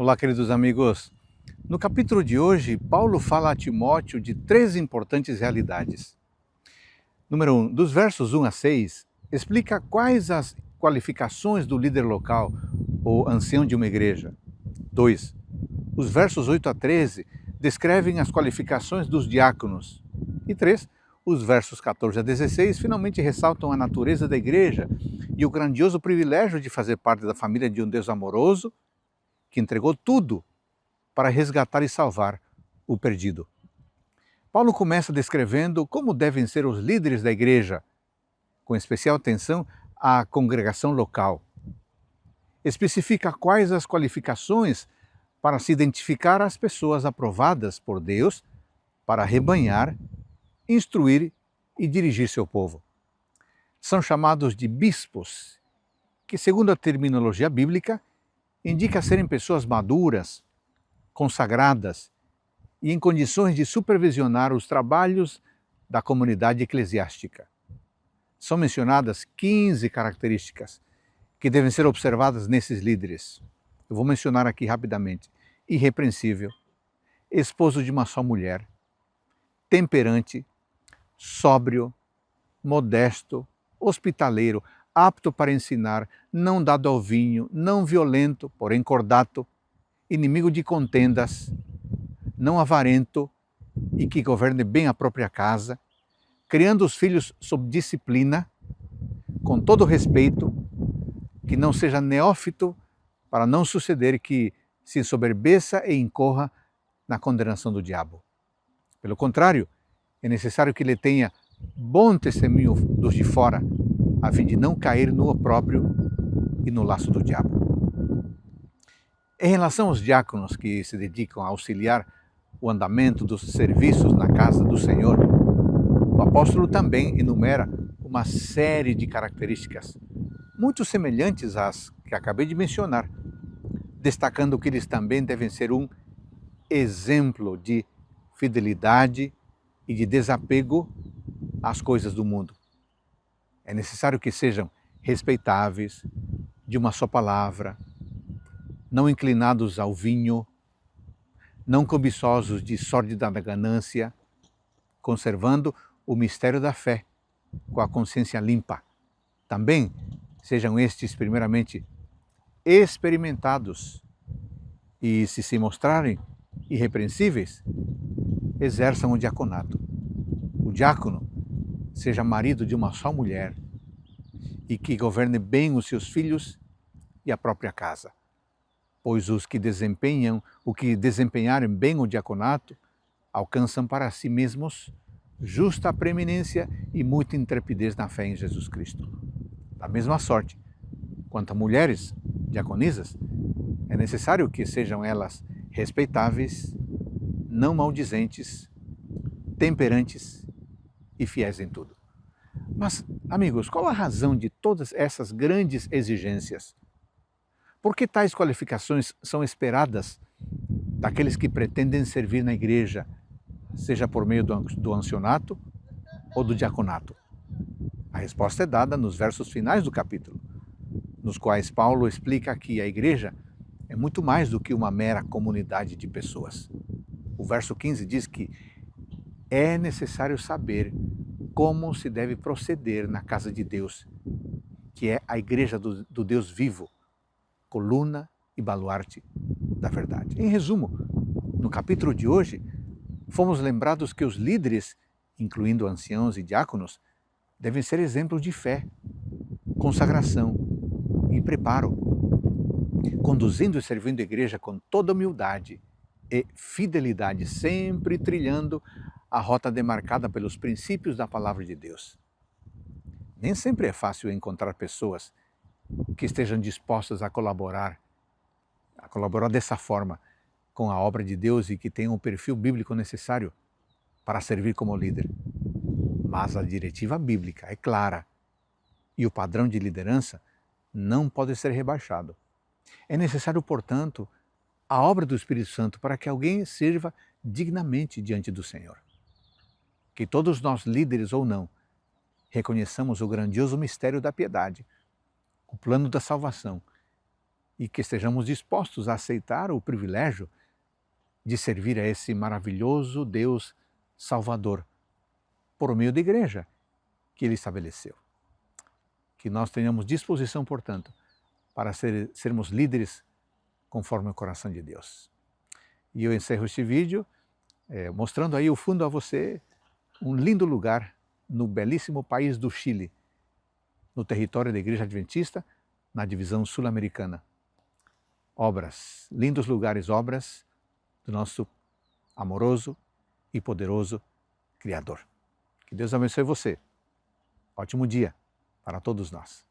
Olá, queridos amigos. No capítulo de hoje, Paulo fala a Timóteo de três importantes realidades. Número 1, dos versos 1 a 6, explica quais as qualificações do líder local ou ancião de uma igreja. 2, os versos 8 a 13 descrevem as qualificações dos diáconos. E 3, os versos 14 a 16 finalmente ressaltam a natureza da igreja e o grandioso privilégio de fazer parte da família de um Deus amoroso que entregou tudo para resgatar e salvar o perdido. Paulo começa descrevendo como devem ser os líderes da igreja, com especial atenção à congregação local. Especifica quais as qualificações para se identificar as pessoas aprovadas por Deus para rebanhar, instruir e dirigir seu povo. São chamados de bispos, que, segundo a terminologia bíblica, indica serem pessoas maduras, consagradas e em condições de supervisionar os trabalhos da comunidade eclesiástica. São mencionadas 15 características que devem ser observadas nesses líderes. Eu vou mencionar aqui rapidamente. Irrepreensível, esposo de uma só mulher, temperante, sóbrio, modesto, hospitaleiro, apto para ensinar, não dado ao vinho, não violento, porém cordato, inimigo de contendas, não avarento e que governe bem a própria casa, criando os filhos sob disciplina, com todo respeito, que não seja neófito, para não suceder que se ensoberbeça e incorra na condenação do diabo. Pelo contrário, é necessário que ele tenha bom testemunho dos de fora, a fim de não cair no opróbrio e no laço do diabo. Em relação aos diáconos que se dedicam a auxiliar o andamento dos serviços na casa do Senhor, o apóstolo também enumera uma série de características muito semelhantes às que acabei de mencionar, destacando que eles também devem ser um exemplo de fidelidade e de desapego às coisas do mundo. É necessário que sejam respeitáveis, de uma só palavra, não inclinados ao vinho, não cobiçosos de sórdida ganância, conservando o mistério da fé, com a consciência limpa. Também sejam estes, primeiramente, experimentados e, se mostrarem irrepreensíveis, exerçam o diaconato. O diácono seja marido de uma só mulher e que governe bem os seus filhos e a própria casa, pois os que desempenharem bem o diaconato alcançam para si mesmos justa preeminência e muita intrepidez na fé em Jesus Cristo. Da mesma sorte, quanto a mulheres diaconisas, é necessário que sejam elas respeitáveis, não maldizentes, temperantes e fiéis em tudo. Mas, amigos, qual a razão de todas essas grandes exigências? Por que tais qualificações são esperadas daqueles que pretendem servir na igreja, seja por meio do ancianato ou do diaconato? A resposta é dada nos versos finais do capítulo, nos quais Paulo explica que a igreja é muito mais do que uma mera comunidade de pessoas. O verso 15 diz que é necessário saber como se deve proceder na casa de Deus, que é a igreja do Deus vivo, coluna e baluarte da verdade. Em resumo, no capítulo de hoje, fomos lembrados que os líderes, incluindo anciãos e diáconos, devem ser exemplos de fé, consagração e preparo, conduzindo e servindo a igreja com toda humildade e fidelidade, sempre trilhando a rota demarcada pelos princípios da palavra de Deus. Nem sempre é fácil encontrar pessoas que estejam dispostas a colaborar dessa forma com a obra de Deus e que tenham o perfil bíblico necessário para servir como líder. Mas a diretiva bíblica é clara e o padrão de liderança não pode ser rebaixado. É necessário, portanto, a obra do Espírito Santo para que alguém sirva dignamente diante do Senhor. Que todos nós, líderes ou não, reconheçamos o grandioso mistério da piedade, o plano da salvação e que estejamos dispostos a aceitar o privilégio de servir a esse maravilhoso Deus Salvador, por meio da igreja que Ele estabeleceu. Que nós tenhamos disposição, portanto, para sermos líderes conforme o coração de Deus. E eu encerro este vídeo mostrando aí o fundo a você um lindo lugar no belíssimo país do Chile, no território da Igreja Adventista, na divisão sul-americana. Obras, lindos lugares, obras do nosso amoroso e poderoso Criador. Que Deus abençoe você. Ótimo dia para todos nós.